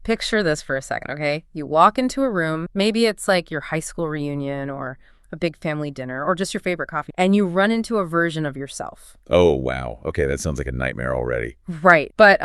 Picture this for a second, okay? You walk into a room, maybe it's like your high school reunion or a big family dinner or just your favorite coffee, and you run into a version of yourself. Oh, wow. Okay, that sounds like a nightmare already. Right. But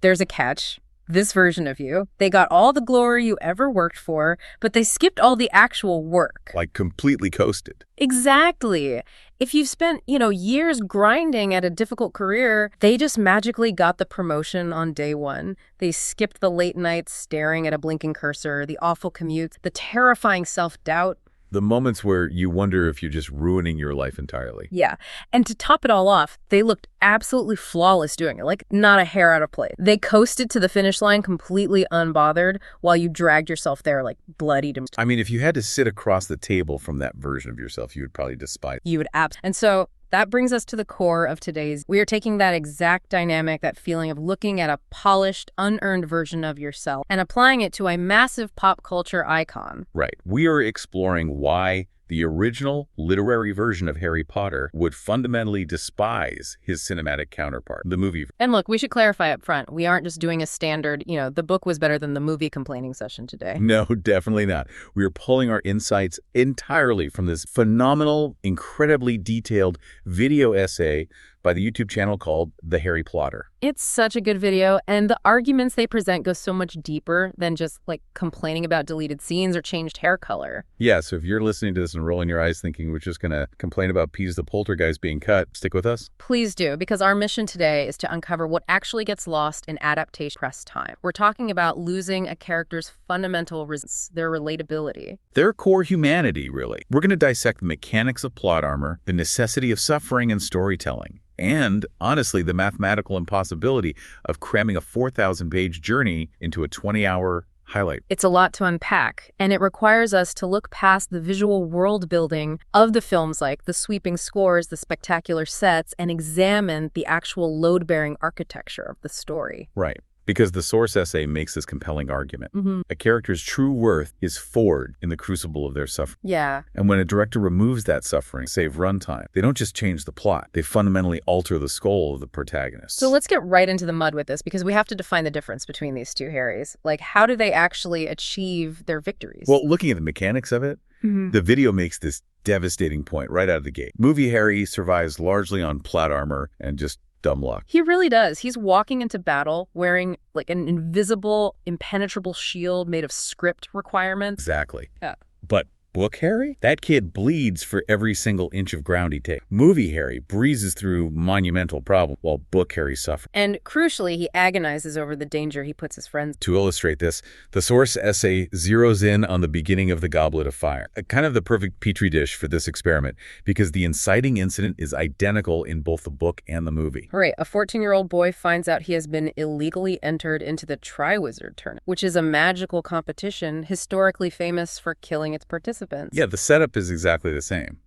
there's a catch. This version of you, they got all the glory you ever worked for, but they skipped all the actual work. Like completely coasted. Exactly. If you've spent, years grinding at a difficult career, they just magically got the promotion on day one. They skipped the late nights staring at a blinking cursor, the awful commutes, the terrifying self-doubt. The moments where you wonder if you're just ruining your life entirely. Yeah. And to top it all off, they looked absolutely flawless doing it, like not a hair out of place. They coasted to the finish line completely unbothered while you dragged yourself there like bloodied. I mean, if you had to sit across the table from that version of yourself, you would probably despise it. You would And so that brings us to the core of today's. We are taking that exact dynamic, that feeling of looking at a polished, unearned version of yourself and applying it to a massive pop culture icon. Right. We are exploring why the original literary version of Harry Potter would fundamentally despise his cinematic counterpart, the movie. And look, we should clarify up front. We aren't just doing a standard, the book was better than the movie complaining session today. No, definitely not. We are pulling our insights entirely from this phenomenal, incredibly detailed video essay by the YouTube channel called The Harry Plotter. It's such a good video, and the arguments they present go so much deeper than just like complaining about deleted scenes or changed hair color. Yeah, so if you're listening to this and rolling your eyes thinking we're just going to complain about Peas the Poltergeist being cut, stick with us. Please do, because our mission today is to uncover what actually gets lost in adaptation press time. We're talking about losing a character's fundamental their relatability. Their core humanity, really. We're going to dissect the mechanics of plot armor, the necessity of suffering and storytelling, and, honestly, the mathematical impossibility of cramming a 4,000-page journey into a 20-hour highlight. It's a lot to unpack, and it requires us to look past the visual world building of the films, like the sweeping scores, the spectacular sets, and examine the actual load-bearing architecture of the story. Right. Because the source essay makes this compelling argument. A character's true worth is forged in the crucible of their suffering. Yeah. And when a director removes that suffering, save runtime, they don't just change the plot. They fundamentally alter the soul of the protagonist. So let's get right into the mud with this, because we have to define the difference between these two Harrys. Like, how do they actually achieve their victories? Well, looking at the mechanics of it, the video makes this devastating point right out of the gate. Movie Harry survives largely on plot armor and just dumb luck. He really does. He's walking into battle wearing like an invisible, impenetrable shield made of script requirements. Exactly. Yeah. But book Harry? That kid bleeds for every single inch of ground he takes. Movie Harry breezes through monumental problems while book Harry suffers. And crucially, he agonizes over the danger he puts his friends. To illustrate this, the source essay zeroes in on the beginning of the Goblet of Fire, kind of the perfect petri dish for this experiment, because the inciting incident is identical in both the book and the movie. Right. A 14-year-old boy finds out he has been illegally entered into the Triwizard Tournament, which is a magical competition historically famous for killing its participants. Yeah, the setup is exactly the same.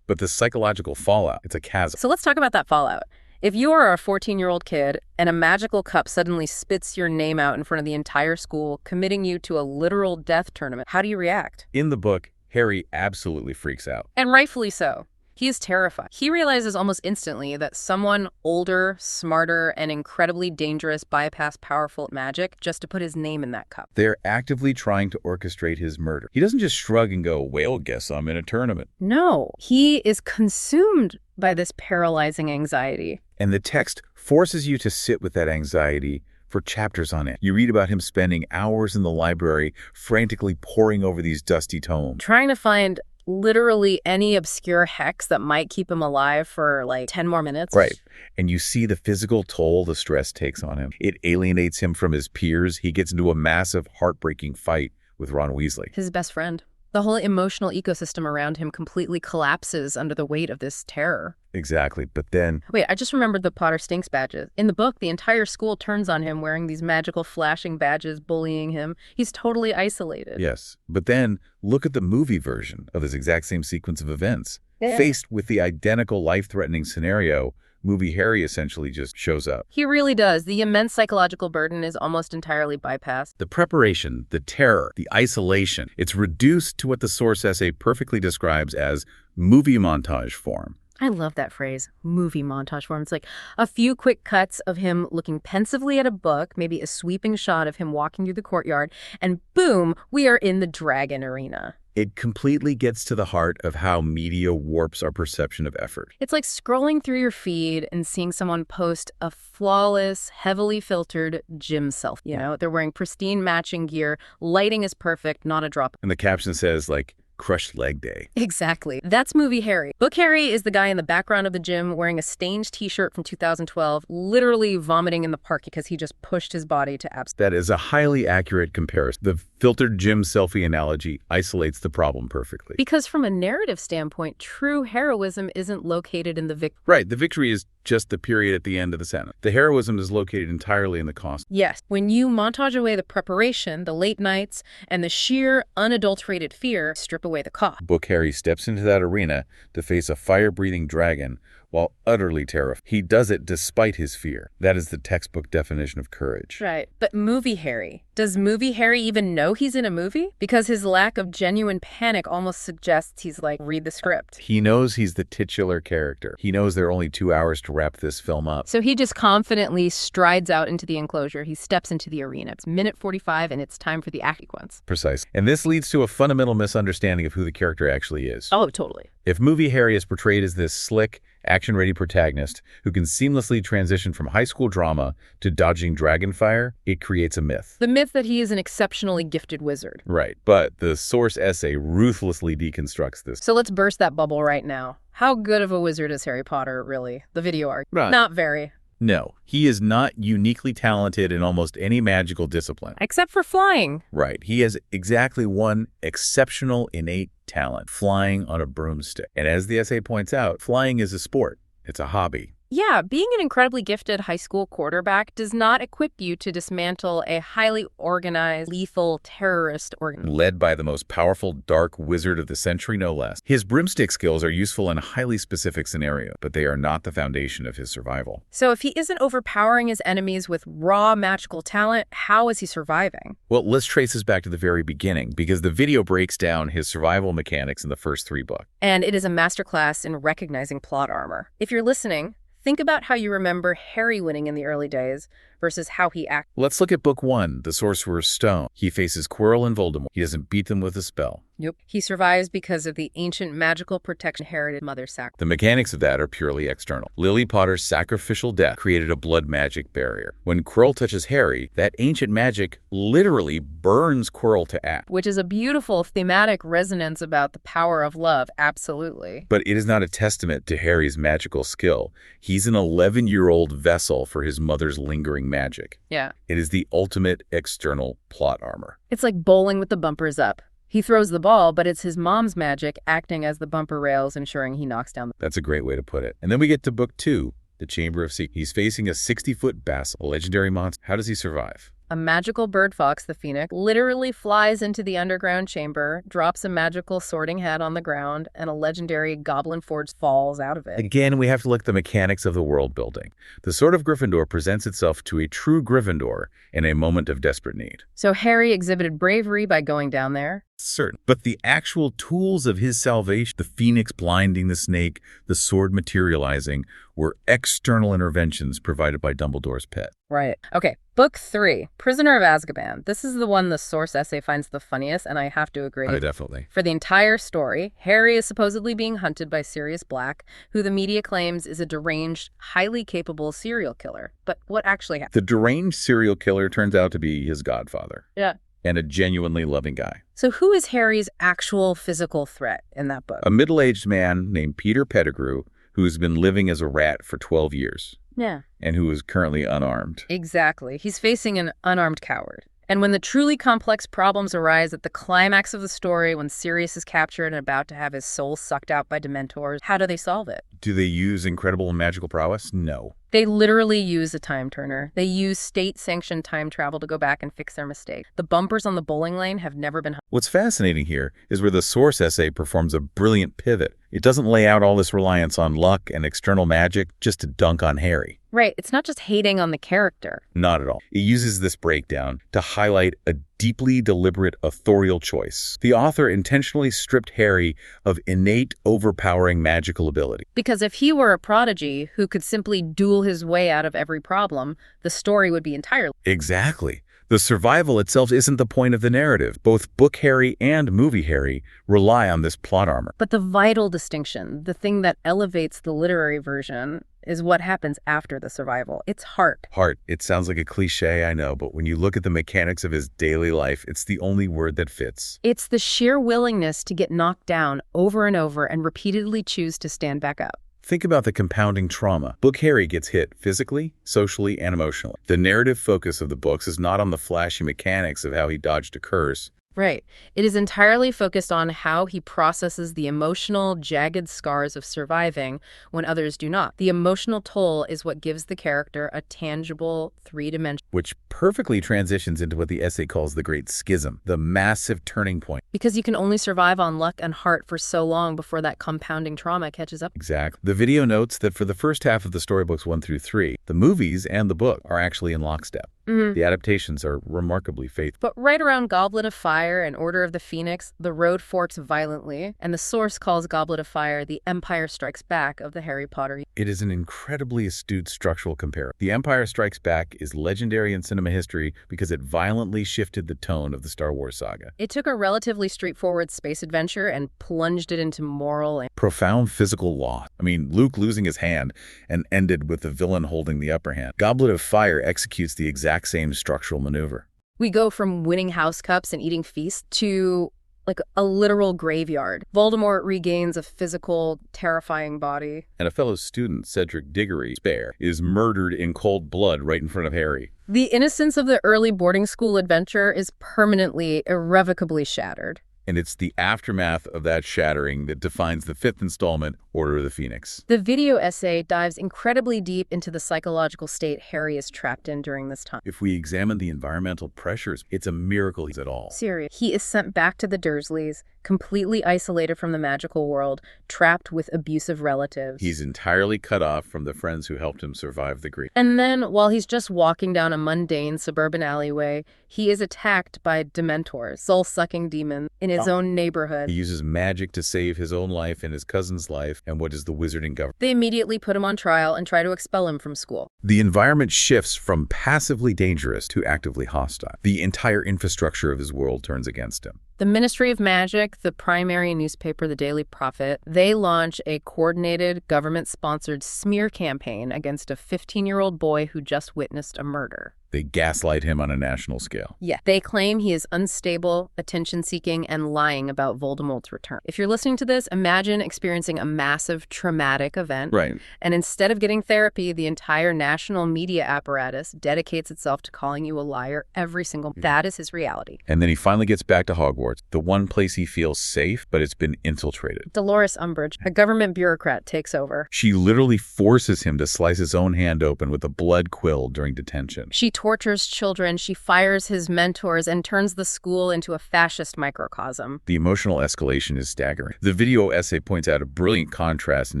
But the psychological fallout, it's a chasm. So let's talk about that fallout. If you are a 14-year-old kid and a magical cup suddenly spits your name out in front of the entire school, committing you to a literal death tournament, how do you react? In the book, Harry absolutely freaks out. And rightfully so. He is terrified. He realizes almost instantly that someone older, smarter, and incredibly dangerous bypassed powerful magic just to put his name in that cup. They're actively trying to orchestrate his murder. He doesn't just shrug and go, well, guess I'm in a tournament. No, he is consumed by this paralyzing anxiety. And the text forces you to sit with that anxiety for chapters on it. You read about him spending hours in the library, frantically poring over these dusty tomes, trying to find literally any obscure hex that might keep him alive for like 10 more minutes. Right. And you see the physical toll the stress takes on him. It alienates him from his peers. He gets into a massive, heartbreaking fight with Ron Weasley, his best friend. The whole emotional ecosystem around him completely collapses under the weight of this terror. Exactly. But then... Wait, I just remembered the Potter Stinks badges. In the book, the entire school turns on him wearing these magical flashing badges, bullying him. He's totally isolated. Yes. But then look at the movie version of this exact same sequence of events. Yeah. Faced with the identical life-threatening scenario, movie Harry essentially just shows up. He really does. The immense psychological burden is almost entirely bypassed. The preparation, the terror, the isolation, it's reduced to what the source essay perfectly describes as movie montage form. I love that phrase, movie montage form. It's like a few quick cuts of him looking pensively at a book, maybe a sweeping shot of him walking through the courtyard, and boom, we are in the dragon arena. It completely gets to the heart of how media warps our perception of effort. It's like scrolling through your feed and seeing someone post a flawless, heavily filtered gym selfie. You know, they're wearing pristine matching gear, lighting is perfect, not a drop. And the caption says, like, crushed leg day. Exactly. That's movie Harry. Book Harry is the guy in the background of the gym wearing a stained t-shirt from 2012, literally vomiting in the park because he just pushed his body to abs. That is a highly accurate comparison. The filtered gym selfie analogy isolates the problem perfectly. Because from a narrative standpoint, true heroism isn't located in the victory. Right. The victory is just the period at the end of the sentence. The heroism is located entirely in the cost. Yes. When you montage away the preparation, the late nights, and the sheer unadulterated fear, strip away the cost. Book Harry steps into that arena to face a fire-breathing dragon while utterly terrified. He does it despite his fear. That is the textbook definition of courage. Right. But movie Harry. Does movie Harry even know he's in a movie? Because his lack of genuine panic almost suggests he's like, read the script. He knows he's the titular character. He knows there are only 2 hours to wrap this film up. So he just confidently strides out into the enclosure. He steps into the arena. It's minute 45 and it's time for the act sequence. Precise. And this leads to a fundamental misunderstanding of who the character actually is. Oh, totally. If movie Harry is portrayed as this slick, action-ready protagonist who can seamlessly transition from high school drama to dodging dragonfire, it creates a myth. The myth that he is an exceptionally gifted wizard. Right, but the source essay ruthlessly deconstructs this. So let's burst that bubble right now. How good of a wizard is Harry Potter, really? The video art. Right. Not very. No, he is not uniquely talented in almost any magical discipline. Except for flying. Right. He has exactly one exceptional innate talent, flying on a broomstick. And as the essay points out, flying is a sport. It's a hobby. Yeah, being an incredibly gifted high school quarterback does not equip you to dismantle a highly organized, lethal terrorist organization. Led by the most powerful dark wizard of the century, no less. His broomstick skills are useful in a highly specific scenario, but they are not the foundation of his survival. So if he isn't overpowering his enemies with raw magical talent, how is he surviving? Well, let's trace this back to the very beginning, because the video breaks down his survival mechanics in the first 3 books. And it is a masterclass in recognizing plot armor. If you're listening, think about how you remember Harry winning in the early days versus how he acted. Let's look at book 1, The Sorcerer's Stone. He faces Quirrell and Voldemort. He doesn't beat them with a spell. Nope. He survives because of the ancient magical protection inherited mother sacrifice. The mechanics of that are purely external. Lily Potter's sacrificial death created a blood magic barrier. When Quirrell touches Harry, that ancient magic literally burns Quirrell to ash. Which is a beautiful thematic resonance about the power of love, absolutely. But it is not a testament to Harry's magical skill. He's an 11-year-old vessel for his mother's lingering magic. Yeah. It is the ultimate external plot armor. It's like bowling with the bumpers up. He throws the ball, but it's his mom's magic acting as the bumper rails, ensuring he knocks down the... That's a great way to put it. And then we get to book 2, The Chamber of Secrets. He's facing a 60-foot basil, a legendary monster. How does he survive? A magical bird fox, the phoenix, literally flies into the underground chamber, drops a magical sorting hat on the ground, and a legendary goblin forge falls out of it. Again, we have to look at the mechanics of the world building. The Sword of Gryffindor presents itself to a true Gryffindor in a moment of desperate need. So Harry exhibited bravery by going down there. Certain. But the actual tools of his salvation, the phoenix blinding the snake, the sword materializing, were external interventions provided by Dumbledore's pet. Right. Okay, book 3, Prisoner of Azkaban. This is the one the source essay finds the funniest, and I have to agree. Definitely. For the entire story, Harry is supposedly being hunted by Sirius Black, who the media claims is a deranged, highly capable serial killer. But what actually happened? The deranged serial killer turns out to be his godfather. Yeah. And a genuinely loving guy. So who is Harry's actual physical threat in that book? A middle-aged man named Peter Pettigrew, who's been living as a rat for 12 years. Yeah. And who is currently unarmed. Exactly. He's facing an unarmed coward. And when the truly complex problems arise at the climax of the story, when Sirius is captured and about to have his soul sucked out by Dementors, how do they solve it? Do they use incredible and magical prowess? No. They literally use a time turner. They use state-sanctioned time travel to go back and fix their mistake. The bumpers on the bowling lane have never been... What's fascinating here is where the source essay performs a brilliant pivot. It doesn't lay out all this reliance on luck and external magic just to dunk on Harry. Right, it's not just hating on the character. Not at all. It uses this breakdown to highlight a deeply deliberate authorial choice. The author intentionally stripped Harry of innate, overpowering magical ability. Because if he were a prodigy who could simply duel his way out of every problem, the story would be entirely... Exactly. The survival itself isn't the point of the narrative. Both book Harry and movie Harry rely on this plot armor. But the vital distinction, the thing that elevates the literary version, is what happens after the survival. It's heart. Heart. It sounds like a cliche, I know, but when you look at the mechanics of his daily life, it's the only word that fits. It's the sheer willingness to get knocked down over and over and repeatedly choose to stand back up. Think about the compounding trauma. Book Harry gets hit physically, socially, and emotionally. The narrative focus of the books is not on the flashy mechanics of how he dodged a curse. Right. It is entirely focused on how he processes the emotional, jagged scars of surviving when others do not. The emotional toll is what gives the character a tangible, three-dimensional... Which perfectly transitions into what the essay calls the Great Schism, the massive turning point. Because you can only survive on luck and heart for so long before that compounding trauma catches up. Exactly. The video notes that for the first half of the storybooks 1 through 3, the movies and the book are actually in lockstep. The adaptations are remarkably faithful. But right around Goblet of Fire and Order of the Phoenix, the road forks violently, and the source calls Goblet of Fire the Empire Strikes Back of the Harry Potter. It is an incredibly astute structural comparison. The Empire Strikes Back is legendary in cinema history because it violently shifted the tone of the Star Wars saga. It took a relatively straightforward space adventure and plunged it into moral and profound physical loss. I mean, Luke losing his hand and ended with the villain holding the upper hand. Goblet of Fire executes the exact same structural maneuver. We go from winning house cups and eating feasts to like a literal graveyard. Voldemort regains a physical, terrifying body. And a fellow student, Cedric Diggory, Spare, is murdered in cold blood right in front of Harry. The innocence of the early boarding school adventure is permanently, irrevocably shattered. And it's the aftermath of that shattering that defines the 5th installment, Order of the Phoenix. The video essay dives incredibly deep into the psychological state Harry is trapped in during this time. If we examine the environmental pressures, it's a miracle he's at all. Serious. He is sent back to the Dursleys, completely isolated from the magical world, trapped with abusive relatives. He's entirely cut off from the friends who helped him survive the grief. And then, while he's just walking down a mundane suburban alleyway, he is attacked by Dementors, soul-sucking demons, in his own neighborhood. He uses magic to save his own life and his cousin's life, and what is the wizarding government? They immediately put him on trial and try to expel him from school. The environment shifts from passively dangerous to actively hostile. The entire infrastructure of his world turns against him. The Ministry of Magic, the primary newspaper, the Daily Prophet, they launch a coordinated, government-sponsored smear campaign against a 15-year-old boy who just witnessed a murder. They gaslight him on a national scale. Yeah. They claim he is unstable, attention-seeking, and lying about Voldemort's return. If you're listening to this, imagine experiencing a massive, traumatic event. Right. And instead of getting therapy, the entire national media apparatus dedicates itself to calling you a liar every single... That is his reality. And then he finally gets back to Hogwarts, the one place he feels safe, but it's been infiltrated. Dolores Umbridge, a government bureaucrat, takes over. She literally forces him to slice his own hand open with a blood quill during detention. She tortures children, she fires his mentors, and turns the school into a fascist microcosm. The emotional escalation is staggering. The video essay points out a brilliant contrast in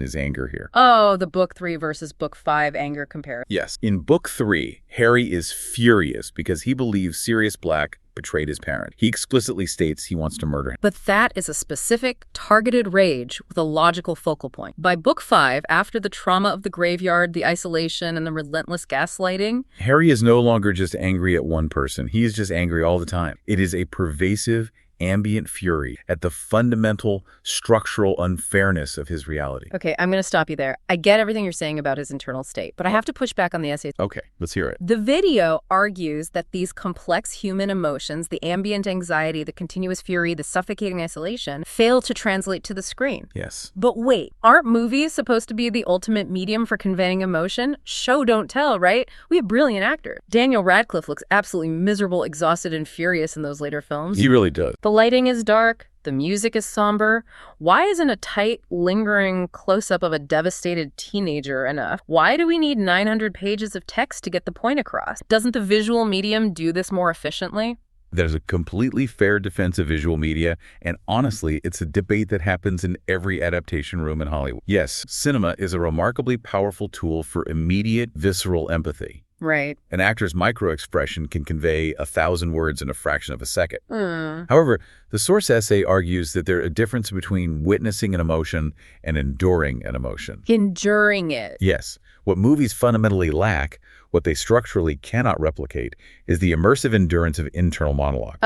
his anger here. Oh, the Book 3 versus Book 5 anger comparison. Yes. In Book 3, Harry is furious because he believes Sirius Black betrayed his parent. He explicitly states he wants to murder him. But that is a specific, targeted rage with a logical focal point. By Book 5, after the trauma of the graveyard, the isolation, and the relentless gaslighting, Harry is no longer just angry at one person. He is just angry all the time. It is a pervasive, ambient fury at the fundamental structural unfairness of his reality. Okay, I'm going to stop you there. I get everything you're saying about his internal state, but I have to push back on the essay. Okay, let's hear it. The video argues that these complex human emotions, the ambient anxiety, the continuous fury, the suffocating isolation, fail to translate to the screen. Yes. But wait, aren't movies supposed to be the ultimate medium for conveying emotion? Show don't tell, right? We have brilliant actors. Daniel Radcliffe looks absolutely miserable, exhausted, and furious in those later films. He really does. The lighting is dark. The music is somber. Why isn't a tight, lingering close-up of a devastated teenager enough? Why do we need 900 pages of text to get the point across? Doesn't the visual medium do this more efficiently? There's a completely fair defense of visual media, and honestly, it's a debate that happens in every adaptation room in Hollywood. Yes, cinema is a remarkably powerful tool for immediate, visceral empathy. Right. An actor's microexpression can convey 1,000 words in a fraction of a second. Mm. However, the source essay argues that there's a difference between witnessing an emotion and enduring an emotion. Enduring it. Yes. What movies fundamentally lack, what they structurally cannot replicate, is the immersive endurance of internal monologue.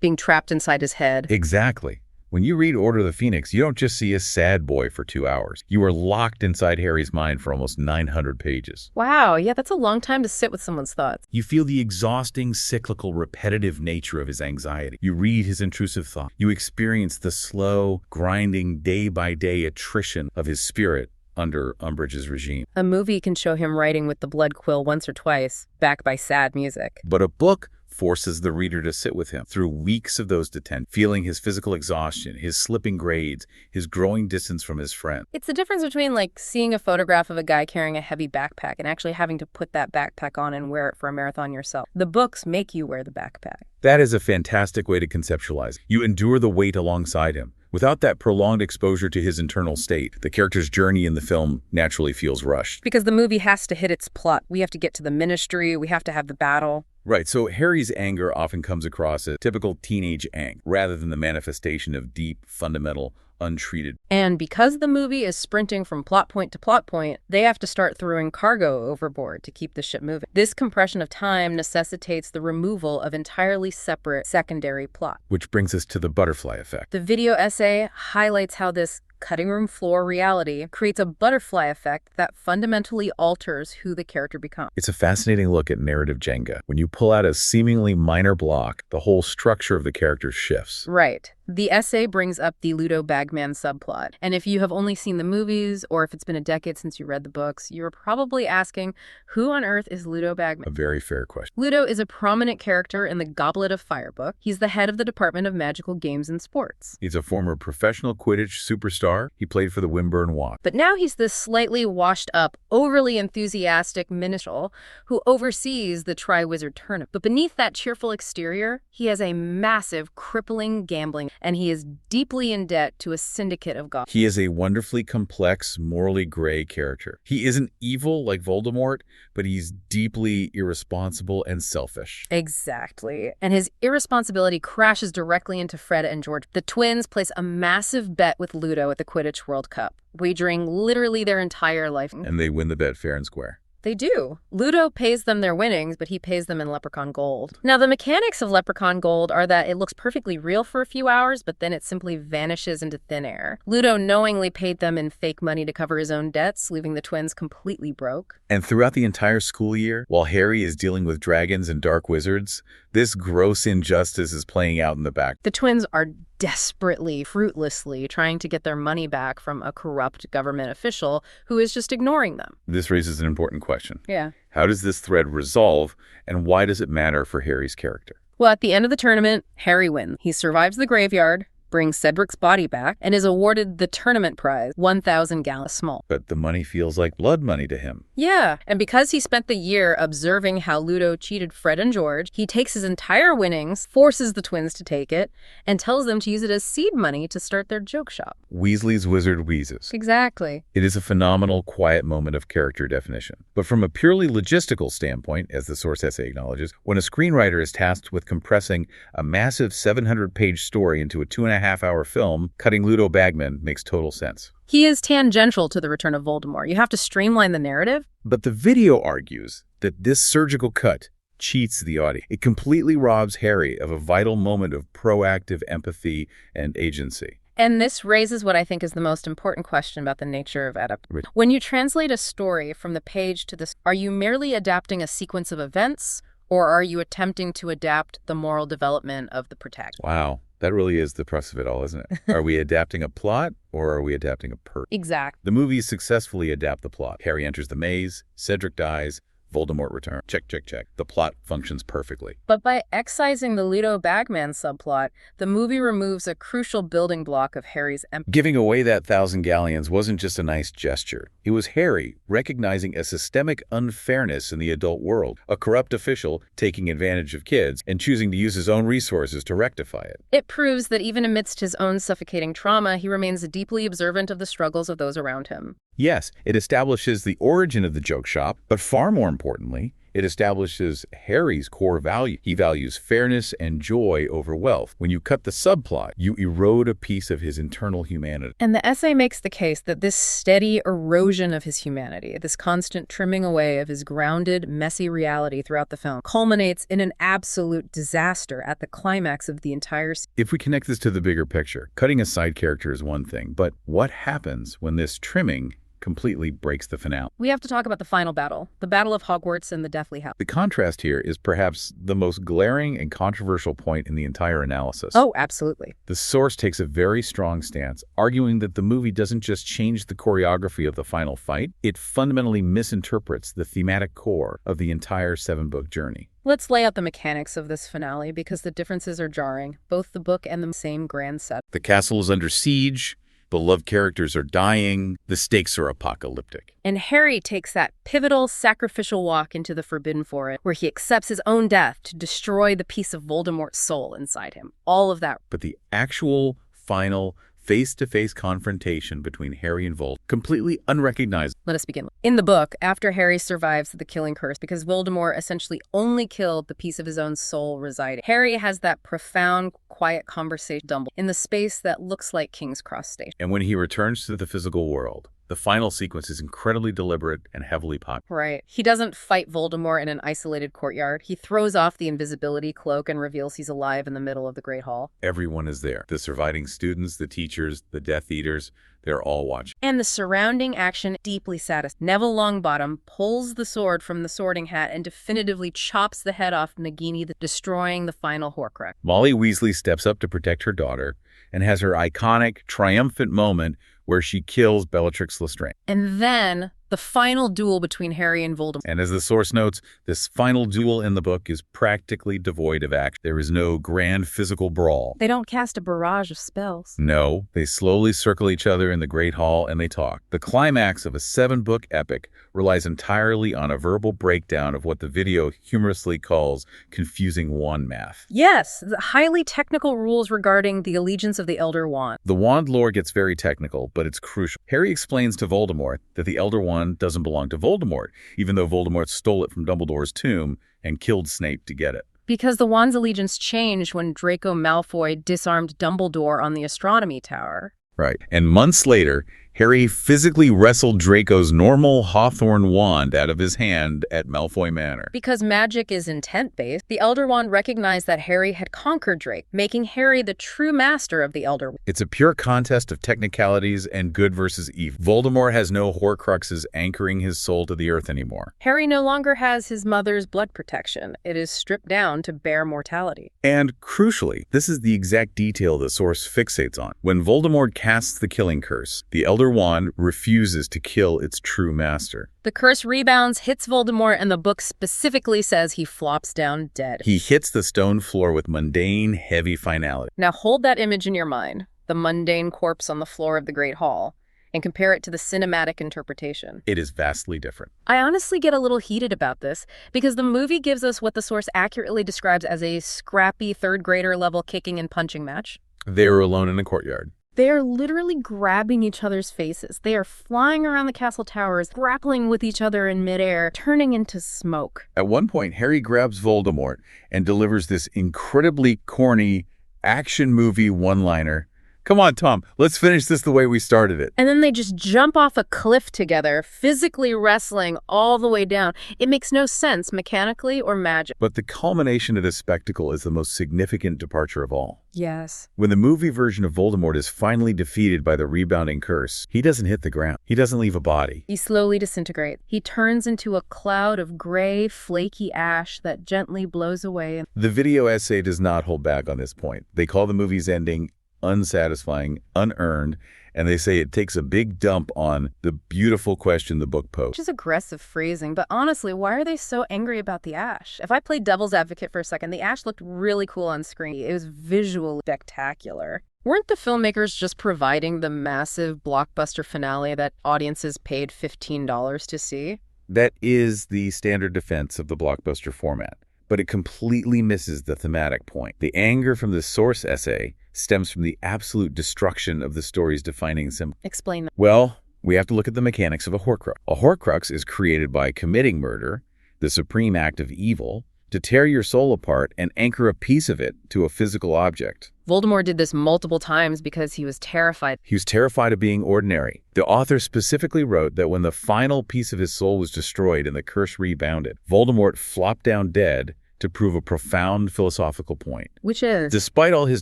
Being trapped inside his head. Exactly. When you read Order of the Phoenix, you don't just see a sad boy for 2 hours. You are locked inside Harry's mind for almost 900 pages. Wow, yeah, that's a long time to sit with someone's thoughts. You feel the exhausting, cyclical, repetitive nature of his anxiety. You read his intrusive thought. You experience the slow, grinding, day-by-day attrition of his spirit under Umbridge's regime. A movie can show him writing with the blood quill once or twice, backed by sad music. But a book forces the reader to sit with him through weeks of those detention, feeling his physical exhaustion, his slipping grades, his growing distance from his friend. It's the difference between, like, seeing a photograph of a guy carrying a heavy backpack and actually having to put that backpack on and wear it for a marathon yourself. The books make you wear the backpack. That is a fantastic way to conceptualize it. You endure the weight alongside him. Without that prolonged exposure to his internal state, the character's journey in the film naturally feels rushed. Because the movie has to hit its plot. We have to get to the ministry, we have to have the battle. Right, so Harry's anger often comes across as typical teenage angst, rather than the manifestation of deep, fundamental, untreated. And because the movie is sprinting from plot point to plot point, they have to start throwing cargo overboard to keep the ship moving. This compression of time necessitates the removal of entirely separate secondary plot. Which brings us to the butterfly effect. The video essay highlights how this cutting room floor reality creates a butterfly effect that fundamentally alters who the character becomes. It's a fascinating look at narrative Jenga. When you pull out a seemingly minor block, the whole structure of the character shifts. Right. The essay brings up the Ludo Bagman subplot. And if you have only seen the movies, or if it's been a decade since you read the books, you're probably asking, who on earth is Ludo Bagman? A very fair question. Ludo is a prominent character in the Goblet of Fire book. He's the head of the Department of Magical Games and Sports. He's a former professional Quidditch superstar. He played for the Wimburne Wasps. But now he's this slightly washed up, overly enthusiastic minstrel who oversees the Triwizard Tournament. But beneath that cheerful exterior, he has a massive, crippling gambling, and he is deeply in debt to a syndicate of goblins. He is a wonderfully complex, morally gray character. He isn't evil like Voldemort, but he's deeply irresponsible and selfish. Exactly. And his irresponsibility crashes directly into Fred and George. The twins place a massive bet with Ludo at the Quidditch World Cup, wagering literally their entire life. And they win the bet fair and square. They do. Ludo pays them their winnings, but he pays them in leprechaun gold. Now, the mechanics of leprechaun gold are that it looks perfectly real for a few hours, but then it simply vanishes into thin air. Ludo knowingly paid them in fake money to cover his own debts, leaving the twins completely broke. And throughout the entire school year, while Harry is dealing with dragons and dark wizards, this gross injustice is playing out in the back. The twins are desperately, fruitlessly trying to get their money back from a corrupt government official who is just ignoring them. This raises an important question. Yeah. How does this thread resolve, and why does it matter for Harry's character? Well, at the end of the tournament, Harry wins. He survives the graveyard, brings Cedric's body back, and is awarded the tournament prize, 1,000 gallons small. But the money feels like blood money to him. Yeah, and because he spent the year observing how Ludo cheated Fred and George, he takes his entire winnings, forces the twins to take it, and tells them to use it as seed money to start their joke shop. Weasley's wizard wheezes. Exactly. It is a phenomenal, quiet moment of character definition. But from a purely logistical standpoint, as the source essay acknowledges, when a screenwriter is tasked with compressing a massive 700-page story into a 2.5-hour film, cutting Ludo Bagman makes total sense. He is tangential to the return of Voldemort. You have to streamline the narrative. But the video argues that this surgical cut cheats the audience. It completely robs Harry of a vital moment of proactive empathy and agency. And this raises what I think is the most important question about the nature of adaptation. When you translate a story from the page to the, are you merely adapting a sequence of events, or are you attempting to adapt the moral development of the protagonist? Wow. That really is the crux of it all, isn't it? Are we adapting a plot, or are we adapting a person? Exactly. The movies successfully adapt the plot. Harry enters the maze, Cedric dies, Voldemort returns. Check, check, check. The plot functions perfectly. But by excising the Ludo Bagman subplot, the movie removes a crucial building block of Harry's empathy. Giving away that 1,000 galleons wasn't just a nice gesture. It was Harry recognizing a systemic unfairness in the adult world, a corrupt official taking advantage of kids and choosing to use his own resources to rectify it. It proves that even amidst his own suffocating trauma, he remains deeply observant of the struggles of those around him. Yes, it establishes the origin of the joke shop, but far more importantly, it establishes Harry's core value. He values fairness and joy over wealth. When you cut the subplot, you erode a piece of his internal humanity. And the essay makes the case that this steady erosion of his humanity, this constant trimming away of his grounded, messy reality throughout the film, culminates in an absolute disaster at the climax of the entire series. If we connect this to the bigger picture, cutting a side character is one thing, but what happens when this trimming completely breaks the finale? We have to talk about the final battle, the Battle of Hogwarts and the Deathly Hallows. The contrast here is perhaps the most glaring and controversial point in the entire analysis. Oh, absolutely. The source takes a very strong stance, arguing that the movie doesn't just change the choreography of the final fight, it fundamentally misinterprets the thematic core of the entire 7-book journey. Let's lay out the mechanics of this finale because the differences are jarring, both the book and the same grand set. The castle is under siege. Beloved characters are dying. The stakes are apocalyptic. And Harry takes that pivotal, sacrificial walk into the Forbidden Forest, where he accepts his own death to destroy the piece of Voldemort's soul inside him. All of that. But the actual, final, face-to-face confrontation between Harry and Voldemort, completely unrecognizable. Let us begin. In the book, after Harry survives the killing curse, because Voldemort essentially only killed the piece of his own soul residing, Harry has that profound, quiet conversation with Dumbledore in the space that looks like King's Cross Station. And when he returns to the physical world, the final sequence is incredibly deliberate and heavily popular. Right. He doesn't fight Voldemort in an isolated courtyard. He throws off the invisibility cloak and reveals he's alive in the middle of the Great Hall. Everyone is there. The surviving students, the teachers, the Death Eaters, they're all watching. And the surrounding action deeply satisfying. Neville Longbottom pulls the sword from the sorting hat and definitively chops the head off Nagini, destroying the final Horcrux. Molly Weasley steps up to protect her daughter and has her iconic, triumphant moment where she kills Bellatrix Lestrange. And then the final duel between Harry and Voldemort. And as the source notes, this final duel in the book is practically devoid of action. There is no grand physical brawl. They don't cast a barrage of spells. No, they slowly circle each other in the Great Hall and they talk. The climax of a 7-book epic relies entirely on a verbal breakdown of what the video humorously calls confusing wand math. Yes, the highly technical rules regarding the allegiance of the Elder Wand. The wand lore gets very technical, but it's crucial. Harry explains to Voldemort that the Elder Wand doesn't belong to Voldemort, even though Voldemort stole it from Dumbledore's tomb and killed Snape to get it. Because the wand's allegiance changed when Draco Malfoy disarmed Dumbledore on the astronomy tower. Right. And months later, Harry physically wrestled Draco's normal Hawthorn wand out of his hand at Malfoy Manor. Because magic is intent-based, the Elder Wand recognized that Harry had conquered Drake, making Harry the true master of the Elder Wand. It's a pure contest of technicalities and good versus evil. Voldemort has no Horcruxes anchoring his soul to the earth anymore. Harry no longer has his mother's blood protection. It is stripped down to bare mortality. And crucially, this is the exact detail the source fixates on. When Voldemort casts the killing curse, the Elder Wand refuses to kill its true master. The curse rebounds, hits Voldemort, and the book specifically says he flops down dead. He hits the stone floor with mundane, heavy finality. Now hold that image in your mind, the mundane corpse on the floor of the Great Hall, and compare it to the cinematic interpretation. It is vastly different. I honestly get a little heated about this because the movie gives us what the source accurately describes as a scrappy third-grader level kicking and punching match. They are alone in a courtyard. They are literally grabbing each other's faces. They are flying around the castle towers, grappling with each other in midair, turning into smoke. At one point, Harry grabs Voldemort and delivers this incredibly corny action movie one-liner. Come on, Tom, let's finish this the way we started it. And then they just jump off a cliff together, physically wrestling all the way down. It makes no sense mechanically or magic. But the culmination of this spectacle is the most significant departure of all. Yes. When the movie version of Voldemort is finally defeated by the rebounding curse, he doesn't hit the ground. He doesn't leave a body. He slowly disintegrates. He turns into a cloud of gray, flaky ash that gently blows away. The video essay does not hold back on this point. They call the movie's ending unsatisfying, unearned, And they say it takes a big dump on the beautiful question the book posed. Which is aggressive phrasing, but honestly, why are they so angry about the ash? If I played devil's advocate for a second, the ash looked really cool on screen. It was visually spectacular. Weren't the filmmakers just providing the massive blockbuster finale that audiences paid $15 to see? That is the standard defense of the blockbuster format, but it completely misses the thematic point. The anger from the source essay stems from the absolute destruction of the story's defining symbol. Explain that. Well, we have to look at the mechanics of a Horcrux. A Horcrux is created by committing murder, the supreme act of evil, to tear your soul apart and anchor a piece of it to a physical object. Voldemort did this multiple times because he was terrified. He was terrified of being ordinary. The author specifically wrote that when the final piece of his soul was destroyed and the curse rebounded, Voldemort flopped down dead to prove a profound philosophical point. Which is? Despite all his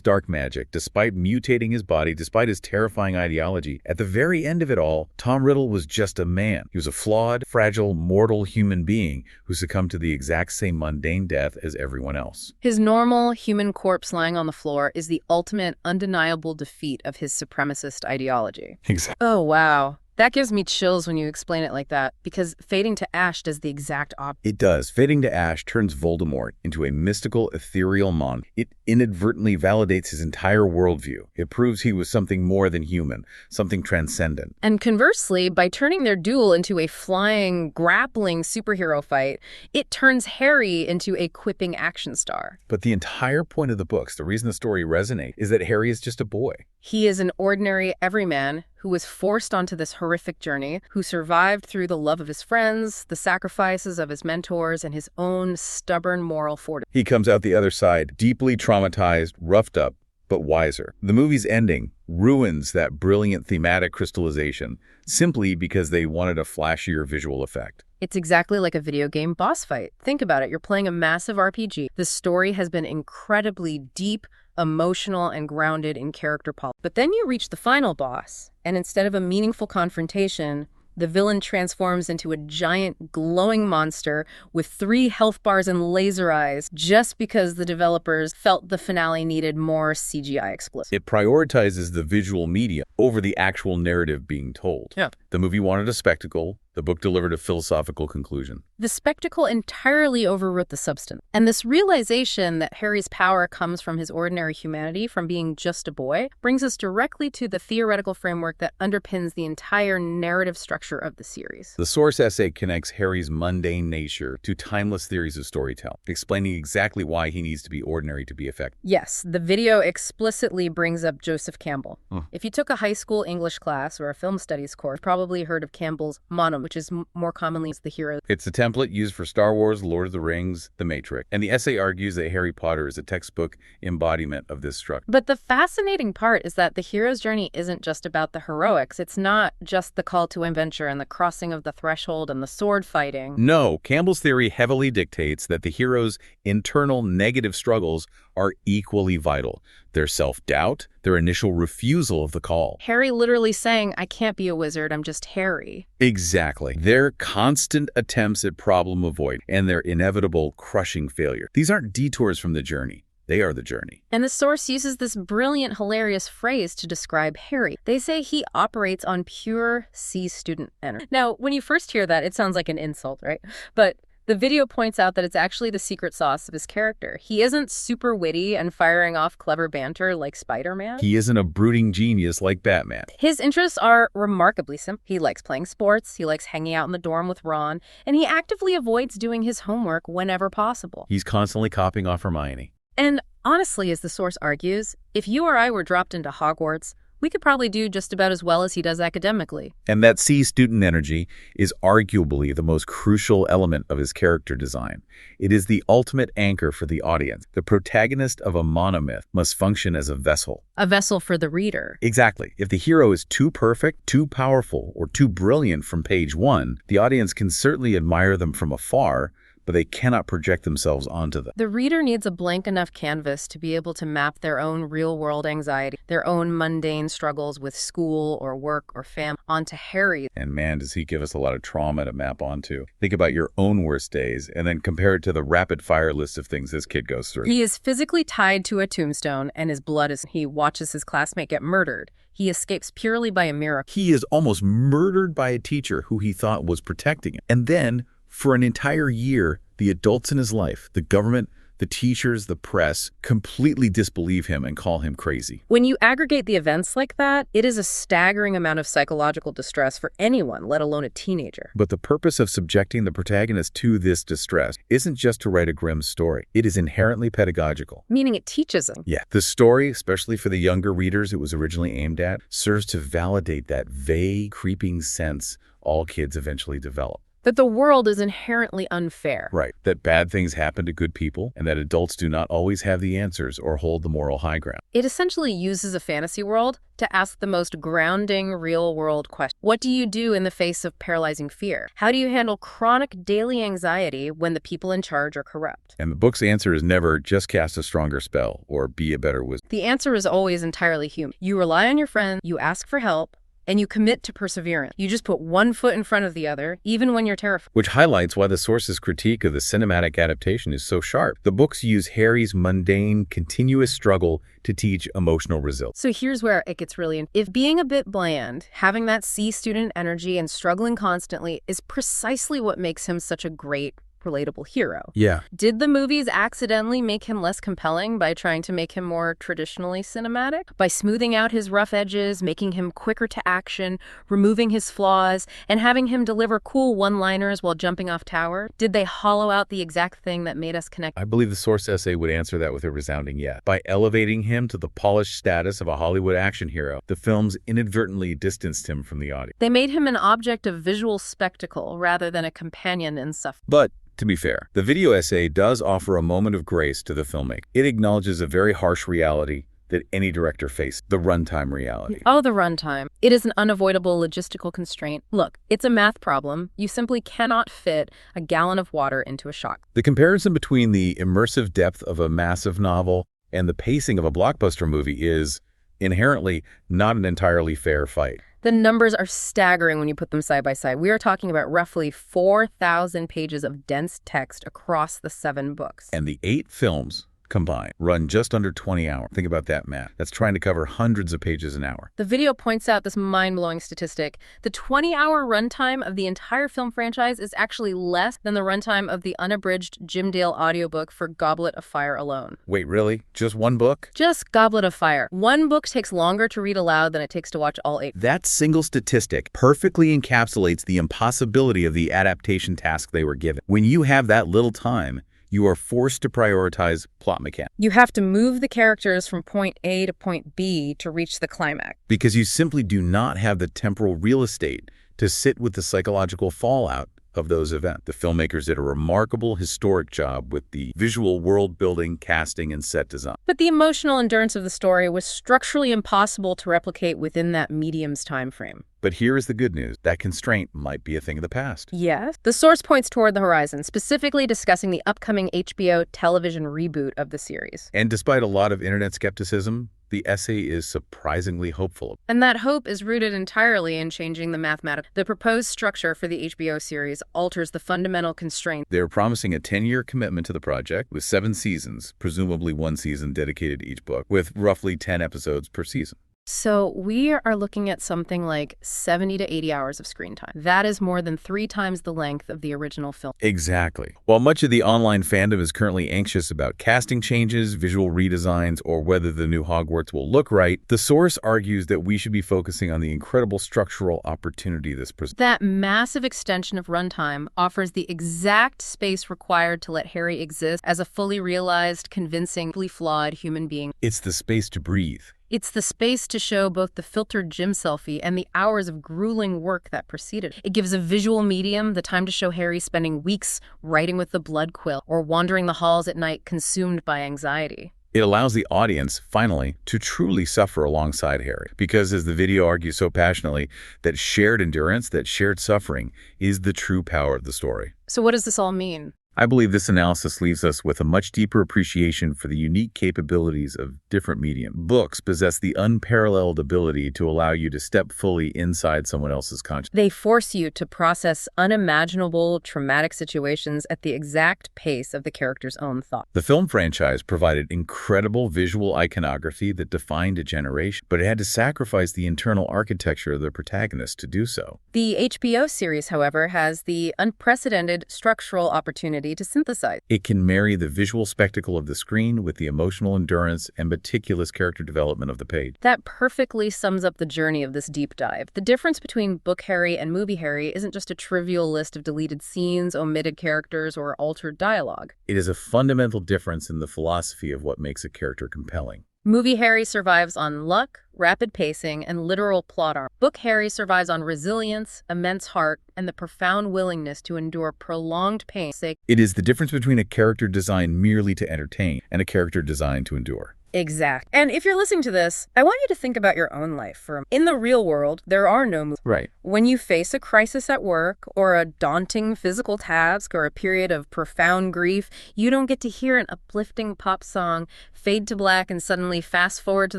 dark magic, despite mutating his body, despite his terrifying ideology, at the very end of it all, Tom Riddle was just a man. He was a flawed, fragile, mortal human being who succumbed to the exact same mundane death as everyone else. His normal human corpse lying on the floor is the ultimate, undeniable defeat of his supremacist ideology. Exactly. Oh, wow. That gives me chills when you explain it like that, because fading to ash does the exact opposite. It does. Fading to ash turns Voldemort into a mystical, ethereal monster. It inadvertently validates his entire worldview. It proves he was something more than human, something transcendent. And conversely, by turning their duel into a flying, grappling superhero fight, it turns Harry into a quipping action star. But the entire point of the books, the reason the story resonates, is that Harry is just a boy. He is an ordinary everyman who was forced onto this horrific journey, who survived through the love of his friends, the sacrifices of his mentors, and his own stubborn moral fortitude. He comes out the other side, deeply traumatized, roughed up, but wiser. The movie's ending ruins that brilliant thematic crystallization simply because they wanted a flashier visual effect. It's exactly like a video game boss fight. Think about it. You're playing a massive RPG. The story has been incredibly deep, emotional, and grounded in character politics. But then you reach the final boss, and instead of a meaningful confrontation, the villain transforms into a giant glowing monster with 3 health bars and laser eyes just because the developers felt the finale needed more CGI explosion. It prioritizes the visual media over the actual narrative being told. Yeah. The movie wanted a spectacle. The book delivered a philosophical conclusion. The spectacle entirely overwrote the substance. And this realization that Harry's power comes from his ordinary humanity, from being just a boy, brings us directly to the theoretical framework that underpins the entire narrative structure of the series. The source essay connects Harry's mundane nature to timeless theories of storytelling, explaining exactly why he needs to be ordinary to be effective. Yes, the video explicitly brings up Joseph Campbell. If you took a high school English class or a film studies course, you've probably heard of Campbell's mononym, which is more commonly as the hero. It's a template used for Star Wars, Lord of the Rings, The Matrix. And the essay argues that Harry Potter is a textbook embodiment of this structure. But the fascinating part is that the hero's journey isn't just about the heroics. It's not just the call to adventure and the crossing of the threshold and the sword fighting. No, Campbell's theory heavily dictates that the hero's internal negative struggles are equally vital. Their self-doubt, their initial refusal of the call. Harry literally saying, I can't be a wizard, I'm just Harry. Exactly. Their constant attempts at problem avoidance and their inevitable crushing failure. These aren't detours from the journey. They are the journey. And the source uses this brilliant, hilarious phrase to describe Harry. They say he operates on pure C student energy. Now, when you first hear that, it sounds like an insult, right? But the video points out that it's actually the secret sauce of his character. He isn't super witty and firing off clever banter like Spider-Man. He isn't a brooding genius like Batman. His interests are remarkably simple. He likes playing sports, he likes hanging out in the dorm with Ron, and he actively avoids doing his homework whenever possible. He's constantly copying off Hermione. And honestly, as the source argues, if you or I were dropped into Hogwarts, we could probably do just about as well as he does academically. And that C student energy is arguably the most crucial element of his character design. It is the ultimate anchor for the audience. The protagonist of a monomyth must function as a vessel. A vessel for the reader. Exactly. If the hero is too perfect, too powerful, or too brilliant from page 1, the audience can certainly admire them from afar, but they cannot project themselves onto them. The reader needs a blank enough canvas to be able to map their own real-world anxiety, their own mundane struggles with school or work or family onto Harry. And man, does he give us a lot of trauma to map onto. Think about your own worst days and then compare it to the rapid-fire list of things this kid goes through. He is physically tied to a tombstone, and his blood is... He watches his classmate get murdered. He escapes purely by a miracle. He is almost murdered by a teacher who he thought was protecting him. And then, for an entire year, the adults in his life, the government, the teachers, the press, completely disbelieve him and call him crazy. When you aggregate the events like that, it is a staggering amount of psychological distress for anyone, let alone a teenager. But the purpose of subjecting the protagonist to this distress isn't just to write a grim story. It is inherently pedagogical. Meaning it teaches them. Yeah, the story, especially for the younger readers it was originally aimed at, serves to validate that vague, creeping sense all kids eventually develop. That the world is inherently unfair. Right. That bad things happen to good people, and that adults do not always have the answers or hold the moral high ground. It essentially uses a fantasy world to ask the most grounding, real-world question. What do you do in the face of paralyzing fear? How do you handle chronic daily anxiety when the people in charge are corrupt? And the book's answer is never just cast a stronger spell or be a better wizard. The answer is always entirely human. You rely on your friend, you ask for help, and you commit to perseverance. You just put one foot in front of the other, even when you're terrified. Which highlights why the source's critique of the cinematic adaptation is so sharp. The books use Harry's mundane, continuous struggle to teach emotional resilience. So here's where it gets really... If being a bit bland, having that C student energy and struggling constantly is precisely what makes him such a great, relatable hero. Yeah. Did the movies accidentally make him less compelling by trying to make him more traditionally cinematic? By smoothing out his rough edges, making him quicker to action, removing his flaws, and having him deliver cool one-liners while jumping off towers? Did they hollow out the exact thing that made us connect? I believe the source essay would answer that with a resounding yes. By elevating him to the polished status of a Hollywood action hero, the films inadvertently distanced him from the audience. They made him an object of visual spectacle rather than a companion in suffering. But to be fair, the video essay does offer a moment of grace to the filmmaker. It acknowledges a very harsh reality that any director faces, the runtime reality. Oh, the runtime. It is an unavoidable logistical constraint. Look, it's a math problem. You simply cannot fit a gallon of water into a shot. The comparison between the immersive depth of a massive novel and the pacing of a blockbuster movie is inherently not an entirely fair fight. The numbers are staggering when you put them side by side. We are talking about roughly 4,000 pages of dense text across the 7 books. And the 8 films combined run just under 20 hours. Think about that math. That's trying to cover hundreds of pages an hour. The video points out this mind-blowing statistic. The 20-hour runtime of the entire film franchise is actually less than the runtime of the unabridged Jim Dale audiobook for Goblet of Fire alone. Wait, really? Just one book? Just Goblet of Fire. One book takes longer to read aloud than it takes to watch all 8. That single statistic perfectly encapsulates the impossibility of the adaptation task they were given. When you have that little time, you are forced to prioritize plot mechanics. You have to move the characters from point A to point B to reach the climax. Because you simply do not have the temporal real estate to sit with the psychological fallout of those events. The filmmakers did a remarkable historic job with the visual world building, casting, and set design. But the emotional endurance of the story was structurally impossible to replicate within that medium's time frame. But here is the good news. That constraint might be a thing of the past. Yes. The source points toward the horizon, specifically discussing the upcoming HBO television reboot of the series. And despite a lot of internet skepticism, the essay is surprisingly hopeful. And that hope is rooted entirely in changing the mathematics. The proposed structure for the HBO series alters the fundamental constraint. They're promising a 10-year commitment to the project with 7 seasons, presumably 1 season dedicated to each book, with roughly 10 episodes per season. So we are looking at something like 70 to 80 hours of screen time. That is more than 3 times the length of the original film. Exactly. While much of the online fandom is currently anxious about casting changes, visual redesigns, or whether the new Hogwarts will look right, the source argues that we should be focusing on the incredible structural opportunity this presents. That massive extension of runtime offers the exact space required to let Harry exist as a fully realized, convincingly flawed human being. It's the space to breathe. It's the space to show both the filtered gym selfie and the hours of grueling work that preceded. It gives a visual medium the time to show Harry spending weeks writing with the blood quill or wandering the halls at night consumed by anxiety. It allows the audience, finally, to truly suffer alongside Harry. Because as the video argues so passionately, that shared endurance, that shared suffering, is the true power of the story. So what does this all mean? I believe this analysis leaves us with a much deeper appreciation for the unique capabilities of different mediums. Books possess the unparalleled ability to allow you to step fully inside someone else's consciousness. They force you to process unimaginable, traumatic situations at the exact pace of the character's own thought. The film franchise provided incredible visual iconography that defined a generation, but it had to sacrifice the internal architecture of the protagonist to do so. The HBO series, however, has the unprecedented structural opportunity to synthesize. It can marry the visual spectacle of the screen with the emotional endurance and meticulous character development of the page. That perfectly sums up the journey of this deep dive. The difference between Book Harry and Movie Harry isn't just a trivial list of deleted scenes, omitted characters, or altered dialogue. It is a fundamental difference in the philosophy of what makes a character compelling. Movie Harry survives on luck, rapid pacing, and literal plot armor. Book Harry survives on resilience, immense heart, and the profound willingness to endure prolonged pain. It is the difference between a character designed merely to entertain and a character designed to endure. Exact. And if you're listening to this, I want you to think about your own life. In the real world, there are no movies. Right. When you face a crisis at work or a daunting physical task or a period of profound grief, you don't get to hear an uplifting pop song fade to black and suddenly fast forward to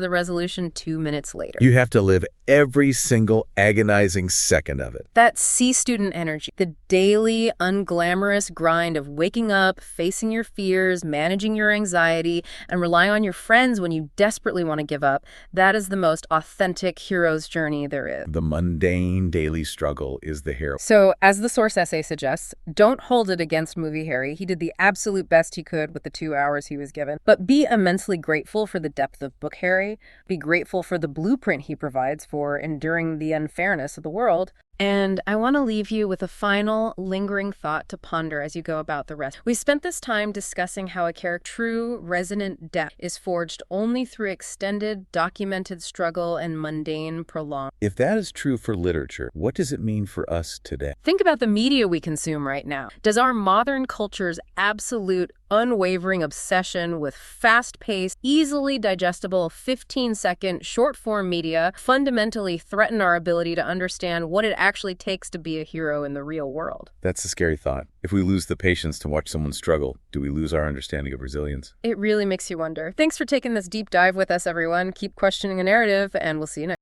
the resolution 2 minutes later. You have to live every single agonizing second of it. That C-student energy, the daily, unglamorous grind of waking up, facing your fears, managing your anxiety, and relying on your friends when you desperately want to give up, that is the most authentic hero's journey there is. The mundane daily struggle is the hero. So, as the source essay suggests, don't hold it against Movie Harry. He did the absolute best he could with the 2 hours he was given. But be immensely grateful for the depth of Book Harry. Be grateful for the blueprint he provides for enduring the unfairness of the world. And I want to leave you with a final, lingering thought to ponder as you go about the rest. We spent this time discussing how a character's true, resonant depth is forged only through extended, documented struggle and mundane, prolonged. If that is true for literature, what does it mean for us today? Think about the media we consume right now. Does our modern culture's absolute, unwavering obsession with fast-paced, easily digestible 15-second short-form media fundamentally threaten our ability to understand what it actually takes to be a hero in the real world? That's a scary thought. If we lose the patience to watch someone struggle, do we lose our understanding of resilience? It really makes you wonder. Thanks for taking this deep dive with us, everyone. Keep questioning a narrative, and we'll see you next time.